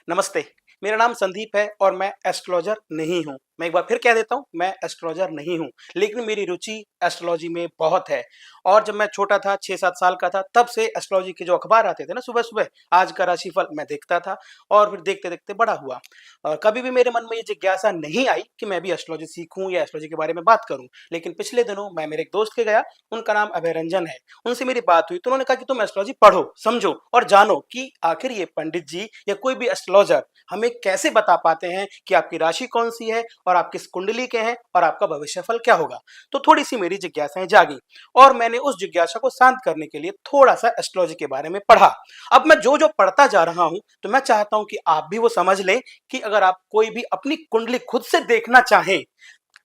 नमस्ते, मेरा नाम संदीप है और मैं एस्ट्रोलॉजर नहीं हूँ। मैं एक बार फिर कह देता हूँ, मैं एस्ट्रोलॉजर नहीं हूँ, लेकिन मेरी रुचि एस्ट्रोलॉजी में बहुत है। और जब मैं छोटा था, 6-7 साल का था, तब से एस्ट्रोलॉजी के जो अखबार आते थे ना सुबह-सुबह, आज का राशिफल मैं देखता था और फिर देखते-देखते बड़ा हुआ। कभी भी मेरे मन में ये जिज्ञासा नहीं आई कि मैं भी एस्ट्रोलॉजी सीखूँ या एस्ट्रोलॉजी के बारे में बात करूँ। लेकिन पिछले दिनों मैं मेरे एक दोस्त के गया, उनका नाम अभय रंजन है। उनसे मेरी बात हुई तो उन्होंने कहा कि तुम एस्ट्रोलॉजी पढ़ो, समझो और जानो कि आखिर ये पंडित जी या कोई भी एस्ट्रोलॉजर हमें कैसे बता पाते हैं कि आपकी राशि कौन सी है और आप किस कुंडली के हैं और आपका भविष्यफल क्या होगा। तो थोड़ी सी मेरी जिज्ञासाएं जागी और मैंने उस जिज्ञासा को शांत करने के लिए थोड़ा सा एस्ट्रोलॉजी के बारे में पढ़ा। अब मैं जो जो पढ़ता जा रहा हूं तो मैं चाहता हूं कि आप भी वो समझ लें कि अगर आप कोई भी अपनी कुंडली खुद से देखना चाहें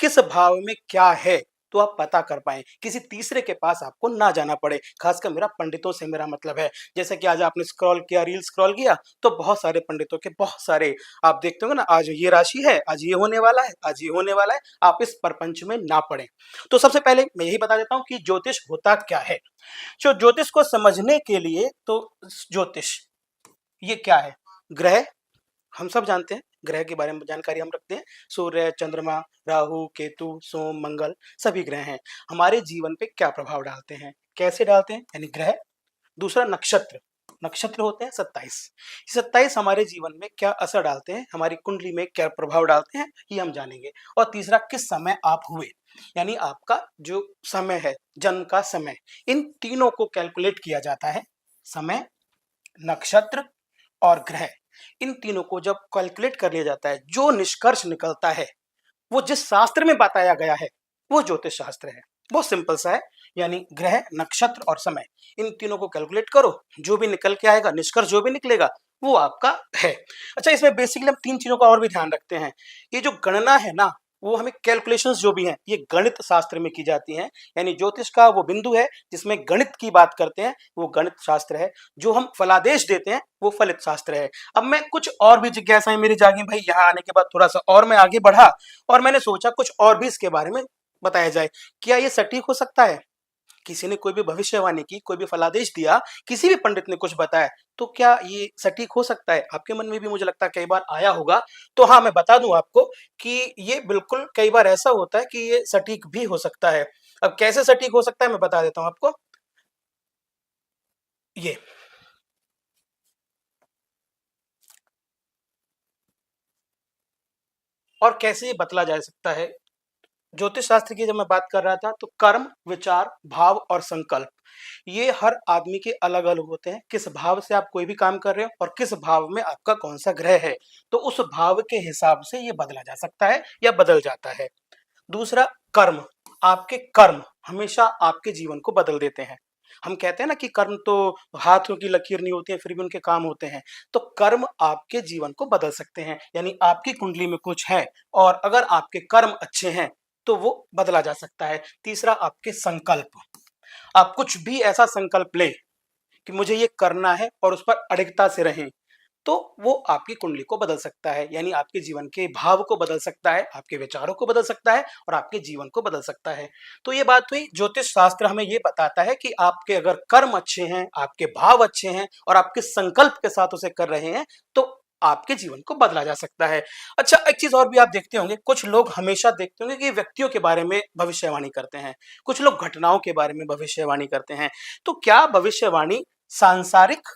किस भाव में क्या है तो आप पता कर पाए, किसी तीसरे के पास आपको ना जाना पड़े। खासकर मेरा पंडितों से मेरा मतलब है, जैसे कि आज आपने स्क्रॉल किया, रील स्क्रॉल किया, तो बहुत सारे पंडितों के बहुत सारे आप देखते होंगे ना, आज ये राशि है, आज ये होने वाला है, आज ये होने वाला है। आप इस प्रपंच में ना पड़े। तो सबसे पहले मैं यही बता देता हूं कि ज्योतिष होता क्या है। जो ज्योतिष को समझने के लिए तो ज्योतिष ये क्या है? ग्रह हम सब जानते हैं, ग्रह के बारे में जानकारी हम रखते हैं। सूर्य, चंद्रमा, राहु, केतु, सोम, मंगल सभी ग्रह हैं। हमारे जीवन पे क्या प्रभाव डालते हैं, कैसे डालते हैं, यानी ग्रह। दूसरा नक्षत्र, नक्षत्र होते हैं 27। 27 हमारे जीवन में क्या असर डालते हैं, हमारी कुंडली में क्या प्रभाव डालते हैं, ये हम जानेंगे। और तीसरा किस समय आप हुए, यानी आपका जो समय है, जन्म का समय। इन तीनों को कैलकुलेट किया जाता है। समय, नक्षत्र और ग्रह, इन तीनों को जब कैलकुलेट कर लिया जाता है, जो निष्कर्ष निकलता है वो जिस शास्त्र में बताया गया है वो ज्योतिष शास्त्र है। बहुत सिंपल सा है, यानी ग्रह, नक्षत्र और समय, इन तीनों को कैलकुलेट करो, जो भी निकल के आएगा, निष्कर्ष जो भी निकलेगा वो आपका है। अच्छा, इसमें बेसिकली हम तीन चीजों का और भी ध्यान रखते हैं। ये जो गणना है ना, वो हमें कैलकुलेशंस जो भी हैं ये गणित शास्त्र में की जाती हैं। यानी ज्योतिष का वो बिंदु है जिसमें गणित की बात करते हैं, वो गणित शास्त्र है। जो हम फलादेश देते हैं वो फलित शास्त्र है। अब मैं कुछ और भी जिज्ञासाएं मेरी जागी भाई, यहाँ आने के बाद थोड़ा सा और मैं आगे बढ़ा और मैंने सोचा कुछ और भी इसके बारे में बताया जाए। क्या ये सटीक हो सकता है? किसी ने कोई भी भविष्यवाणी की, कोई भी फलादेश दिया, किसी भी पंडित ने कुछ बताया, तो क्या ये सटीक हो सकता है? आपके मन में भी मुझे लगता है कई बार आया होगा। तो हाँ, मैं बता दूं आपको कि ये बिल्कुल कई बार ऐसा होता है कि ये सटीक भी हो सकता है। अब कैसे सटीक हो सकता है मैं बता देता हूं आपको। ये और कैसे ये बतला जा सकता है। ज्योतिष शास्त्र की जब मैं बात कर रहा था तो कर्म, विचार, भाव और संकल्प, ये हर आदमी के अलग अलग होते हैं। किस भाव से आप कोई भी काम कर रहे हो और किस भाव में आपका कौन सा ग्रह है, तो उस भाव के हिसाब से ये बदला जा सकता है या बदल जाता है। दूसरा, कर्म। आपके कर्म हमेशा आपके जीवन को बदल देते हैं। हम कहते हैं ना कि कर्म तो हाथों की लकीर नहीं होती है, फिर भी उनके काम होते हैं। तो कर्म आपके जीवन को बदल सकते हैं, यानी आपकी कुंडली में कुछ है और अगर आपके कर्म अच्छे हैं तो वो बदला जा सकता है। तीसरा, आपके संकल्प। आप कुछ भी ऐसा संकल्प लें कि मुझे ये करना है और उस पर अडिगता से रहें, तो वो आपकी कुंडली को बदल सकता है, यानी आपके जीवन के भाव को बदल सकता है, आपके विचारों को बदल सकता है और आपके जीवन को बदल सकता है। तो ये बात हुई, ज्योतिष शास्त्र हमें ये बताता है कि आपके अगर कर्म अच्छे हैं, आपके भाव अच्छे हैं और आपके संकल्प के साथ उसे कर रहे हैं, तो आपके जीवन को बदला जा सकता है। अच्छा, एक चीज और भी आप देखते होंगे, कुछ लोग हमेशा देखते होंगे कि व्यक्तियों के बारे में भविष्यवाणी करते हैं, कुछ लोग घटनाओं के बारे में भविष्यवाणी करते हैं। तो क्या भविष्यवाणी सांसारिक,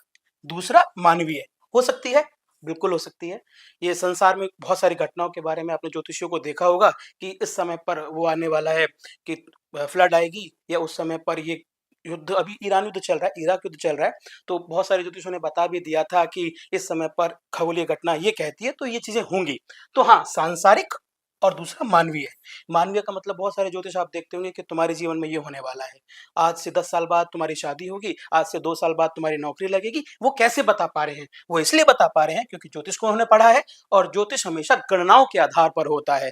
दूसरा मानवीय हो सकती है? बिल्कुल हो सकती है। ये संसार में बहुत सारी घटनाओं के बारे में आपने ज्योतिषियों को देखा होगा कि इस समय पर वो आने वाला है, कि फ्लड आएगी, या उस समय पर ये युद्ध, अभी ईरान युद्ध चल रहा है, इराक युद्ध चल रहा है, तो बहुत सारे ज्योतिषियों ने बता भी दिया था कि इस समय पर खगोलीय घटना ये कहती है, तो ये चीजें होंगी। तो हाँ, सांसारिक और दूसरा मानवीय। मानवीय का मतलब बहुत सारे ज्योतिष आप देखते होंगे कि तुम्हारे जीवन में ये होने वाला है, आज से 10 साल बाद तुम्हारी शादी होगी, आज से 2 साल बाद तुम्हारी नौकरी लगेगी। वो कैसे बता पा रहे हैं? वो इसलिए बता पा रहे हैं क्योंकि ज्योतिष को उन्होंने पढ़ा है और ज्योतिष हमेशा गणनाओं के आधार पर होता है।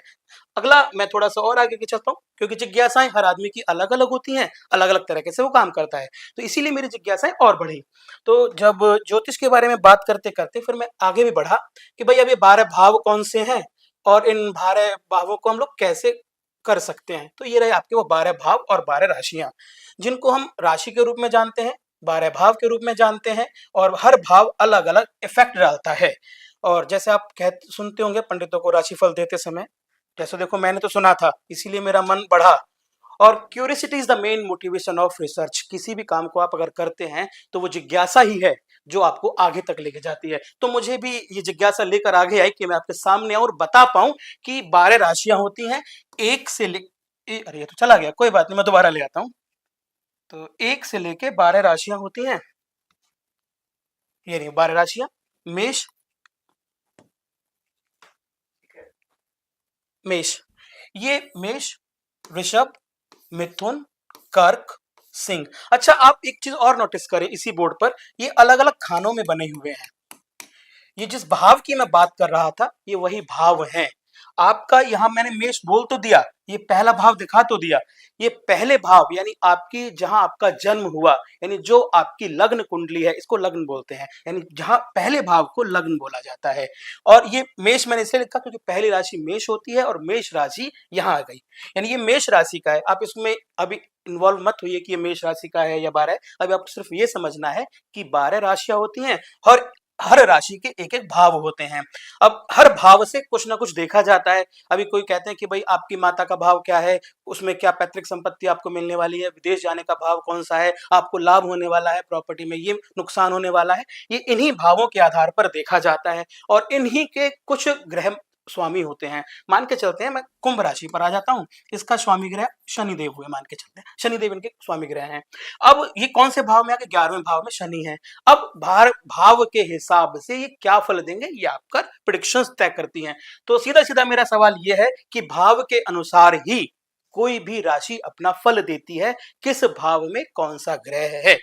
अगला मैं थोड़ा सा और आगे के चलता हूँ, क्योंकि जिज्ञासाएं हर आदमी की अलग अलग होती हैं, अलग अलग तरीके से वो काम करता है, तो इसीलिए मेरी जिज्ञासाएं और बढ़ी। तो जब ज्योतिष के बारे में बात करते करते फिर मैं आगे भी बढ़ा कि भाई अब ये 12 भाव कौन से हैं और इन 12 भावों को हम लोग कैसे कर सकते हैं। तो ये रहे आपके वो 12 भाव और 12 राशियां, जिनको हम राशि के रूप में जानते हैं, 12 भाव के रूप में जानते हैं और हर भाव अलग-अलग इफ़ेक्ट डालता है। और जैसे आप सुनते होंगे पंडितों को राशिफल देते समय, जैसे देखो मैंने तो सुना था, इसीलिए मेरा मन बढ़ा। और curiosity is the main motivation of research. किसी भी काम को आप अगर करते हैं, तो वो जिज्ञासा ही है, जो आपको आगे तक लेके जाती है। तो मुझे भी ये जिज्ञासा लेकर आगे आई कि मैं आपके सामने और बता पाऊँ कि 12 राशियाँ होती हैं, 1 से ले अरे! ये तो चला गया, कोई बात नहीं, मैं दोबारा ले आता हूँ। तो 1 से लेके 12 राशियाँ होती हैं। ये रही 12 राशियाँ, मेष मेष, ये मेष, वृषभ, मिथुन, कर्क, सिंह। अच्छा, आप एक चीज और नोटिस करें इसी बोर्ड पर, ये अलग-अलग खानों में बने हुए हैं। ये जिस भाव की मैं बात कर रहा था, ये वही भाव हैं। आपका यहाँ मैंने मेष बोल तो दिया, ये पहला भाव दिखा तो दिया। ये पहले भाव यानी आपकी जहां आपका जन्म हुआ, यानी जो आपकी लग्न कुंडली है, इसको लग्न बोलते हैं, यानी जहां पहले भाव को लग्न बोला जाता है। और ये मेष मैंने इसलिए लिखा क्योंकि पहली राशि मेष होती है और मेष राशि यहाँ आ गई, यानी ये मेष राशि का है। आप इसमें अभी इन्वॉल्व मत होइए कि ये मेष राशि का है या 12 है। अभी आपको सिर्फ ये समझना है कि 12 राशियां होती हैं और हर राशि के एक एक भाव होते हैं। अब हर भाव से कुछ ना कुछ देखा जाता है। अभी कोई कहते हैं कि भाई आपकी माता का भाव क्या है, उसमें क्या पैतृक संपत्ति आपको मिलने वाली है, विदेश जाने का भाव कौन सा है, आपको लाभ होने वाला है, प्रॉपर्टी में ये नुकसान होने वाला है। ये इन्हीं भावों के आधार पर देखा जाता है और इन्हीं के कुछ ग्रह स्वामी होते हैं। मान के चलते हैं, मैं कुंभ राशि पर आ जाता हूँ। इसका स्वामी ग्रह शनिदेव हुए, मान के चलते हैं शनिदेव इनके स्वामी ग्रह हैं। अब ये कौन से भाव में आके 11वें भाव में शनि है। अब भाव के हिसाब से ये क्या फल देंगे, ये आपका प्रेडिक्शंस तय करती हैं। तो सीधा सीधा मेरा सवाल ये है कि भाव के अनुसार ही कोई भी राशि अपना फल देती है, किस भाव में कौन सा ग्रह है।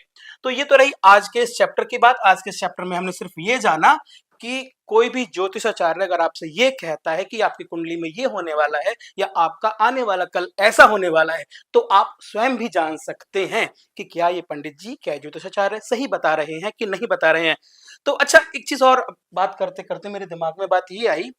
तो ये तो रही आज के इस चैप्टर की बात। आज के इस चैप्टर में हमने सिर्फ ये जाना कि कोई भी ज्योतिषाचार्य अगर आपसे ये कहता है कि आपकी कुंडली में ये होने वाला है या आपका आने वाला कल ऐसा होने वाला है, तो आप स्वयं भी जान सकते हैं कि क्या ये पंडित जी, क्या ज्योतिषाचार्य सही बता रहे हैं कि नहीं बता रहे हैं। तो अच्छा, एक चीज और बात करते करते मेरे दिमाग में बात ये आई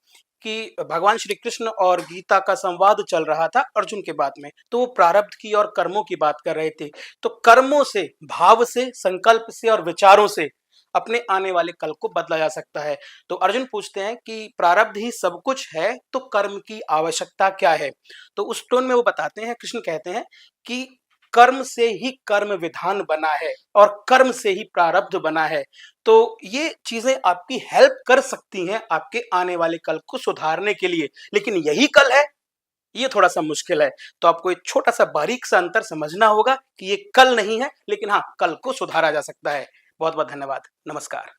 कि भगवान श्री कृष्ण और गीता का संवाद चल रहा था अर्जुन के बात में, तो वो प्रारब्ध की और कर्मों की बात कर रहे थे। तो कर्मों से, भाव से, संकल्प से और विचारों से अपने आने वाले कल को बदला जा सकता है। तो अर्जुन पूछते हैं कि प्रारब्ध ही सब कुछ है, तो कर्म की आवश्यकता क्या है। तो उस टोन में वो बताते हैं, कृष्ण कहते हैं कि कर्म से ही कर्म विधान बना है और कर्म से ही प्रारब्ध बना है। तो ये चीजें आपकी हेल्प कर सकती हैं आपके आने वाले कल को सुधारने के लिए, लेकिन यही कल है, ये थोड़ा सा मुश्किल है। तो आपको एक छोटा सा बारीक सा अंतर समझना होगा कि ये कल नहीं है, लेकिन हाँ, कल को सुधारा जा सकता है। बहुत बहुत धन्यवाद। नमस्कार।